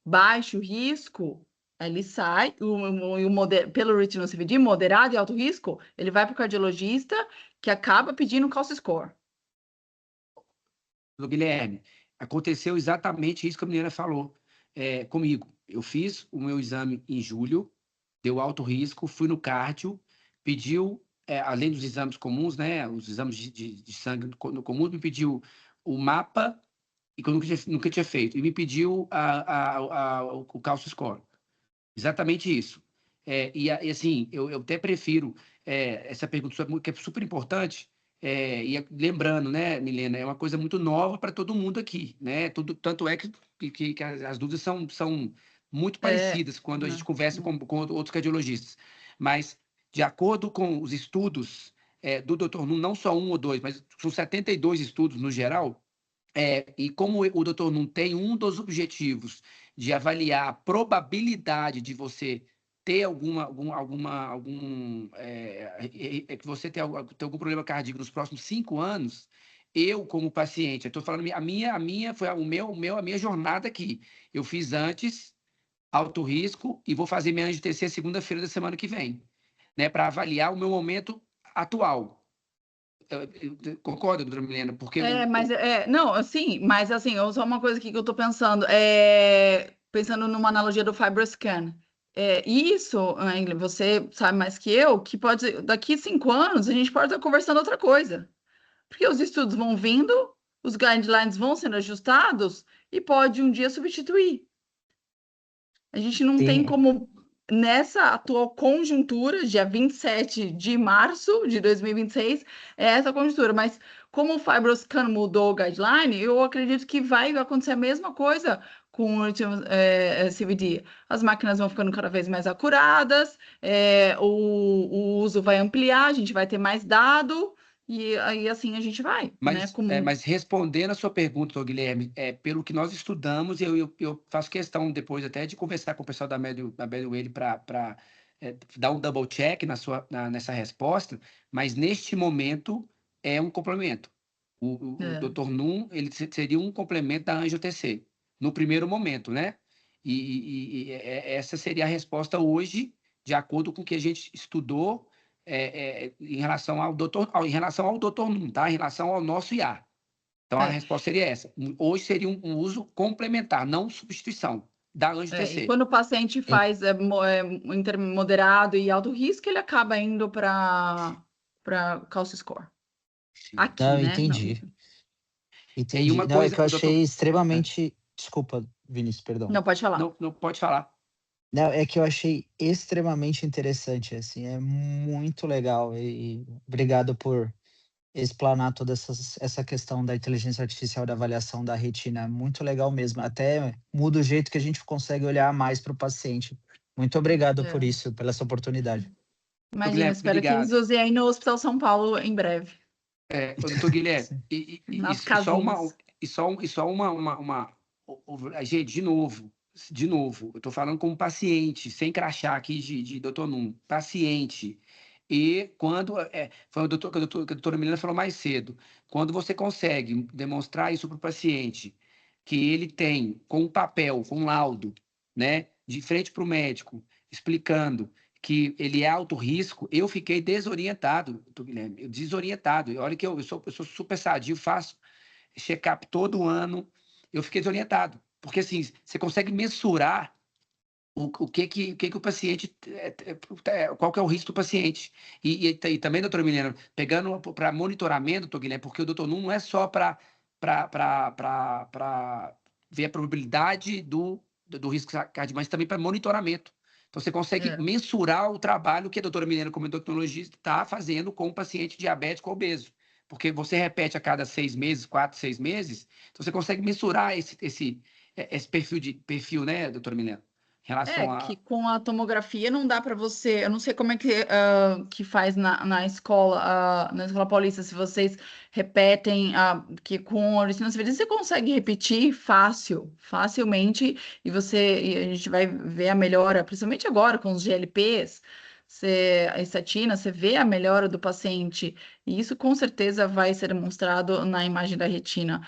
baixo risco, ele sai, pelo Retinol CVD, moderado e alto risco, ele vai para o cardiologista, que acaba pedindo calcio score. Guilherme, aconteceu exatamente isso que a menina falou comigo. Eu fiz o meu exame em julho, deu alto risco, fui no cardio, pediu, além dos exames comuns, né, os exames de sangue comuns, me pediu o mapa, e que eu nunca tinha feito, e me pediu o calcio score. Exatamente isso. E assim, eu até prefiro essa pergunta que é super importante. Lembrando, né, Milena, é uma coisa muito nova para todo mundo aqui, né? Tanto é que as dúvidas são muito É, parecidas quando a gente né, conversa com outros cardiologistas. Mas, de acordo com os estudos do Dr. Num, não só um ou dois, mas são 72 estudos no geral, e como o doutor não tem um dos objetivos de avaliar a probabilidade de você ter que você ter algum problema cardíaco nos próximos 5 anos, eu, como paciente, eu estou falando, foi a minha jornada aqui. Eu fiz antes, alto risco, e vou fazer minha angio-TC segunda-feira da semana que vem, né, para avaliar o meu momento atual. Concorda, doutora Milena? Porque não, assim, mas assim, só uma coisa aqui que eu tô pensando, pensando numa analogia do FibroScan. Isso, Engel, você sabe mais que eu, que pode, daqui 5 anos, a gente pode estar conversando outra coisa. Porque os estudos vão vindo, os guidelines vão sendo ajustados e pode um dia substituir. A gente não tem Sim, como, nessa atual conjuntura, dia 27 de março de 2026, é essa conjuntura. Mas como o FibroScan mudou o guideline, eu acredito que vai acontecer a mesma coisa com o CVD. As máquinas vão ficando cada vez mais acuradas, o uso vai ampliar, a gente vai ter mais dado, e aí assim a gente vai, né? Mas respondendo a sua pergunta, ô Guilherme, pelo que nós estudamos, eu faço questão depois até de conversar com o pessoal da Medway para dar um double check nessa resposta, mas neste momento é um complemento. O É. Dr. Num, ele seria um complemento da Angio-TC, no primeiro momento, né? Essa seria a resposta hoje, de acordo com o que a gente estudou em relação ao doutor Num, tá? Em relação ao nosso IA. Então, a É. resposta seria essa. Hoje seria um uso complementar, não substituição da Anjo E TC. quando o paciente faz moderado e alto risco, ele acaba indo para calcio score. Aqui, não, né? Não. entendi. E Entendi. uma Não, é que coisa, eu o doutor... achei extremamente. Desculpa, Vinícius, perdão. Não, pode falar. Não pode falar. Não, é que eu achei extremamente interessante, assim, é muito legal. E obrigado por explanar toda essa questão da inteligência artificial da avaliação da retina. É muito legal mesmo. Até muda o jeito que a gente consegue olhar mais para o paciente. Muito obrigado por É. isso, pela essa oportunidade. Imagina, Guilherme, espero que eles obrigado. usem aí no Hospital São Paulo em breve, Doutor Guilherme, Sim. nas e só casinhas. gente, de novo, eu estou falando como paciente, sem crachá aqui de doutor Num, paciente. E quando, foi que a doutora Milena falou mais cedo, quando você consegue demonstrar isso para o paciente, que ele tem com um papel, com um laudo, né, de frente para o médico, explicando que ele é alto risco, eu fiquei desorientado, doutor Guilherme, desorientado. E olha que eu sou super sadio, faço check-up todo ano, eu fiquei desorientado. Porque, assim, você consegue mensurar o paciente, qual que é o risco do paciente. E também, doutora Milena, pegando para monitoramento, doutor Guilherme, porque o doutor não é só para ver a probabilidade do risco cardíaco, mas também para monitoramento. Então, você consegue mensurar o trabalho que a doutora Milena, como endocrinologista, está fazendo com o paciente diabético obeso. Porque você repete a cada 6 meses, 4, 6 meses, então você consegue mensurar esse perfil, né, doutora Milena? Em relação Que a. com a tomografia não dá para você. Eu não sei como é que faz na escola, na escola paulista, se vocês repetem que com a ressonância você consegue repetir facilmente, e a gente vai ver a melhora, principalmente agora com os GLPs, a estatina, você vê a melhora do paciente, e isso com certeza vai ser demonstrado na imagem da retina.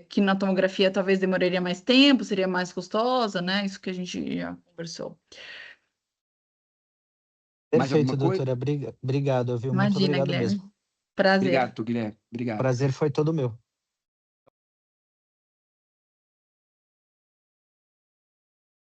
Que na tomografia talvez demoraria mais tempo, seria mais custosa, né? Isso que a gente já conversou. Mais Perfeito, alguma coisa? doutora. Obrigado, viu? Muito Imagina, obrigado Guilherme. mesmo. Prazer. Obrigado, doutor Guilherme. Obrigado. Prazer foi todo meu.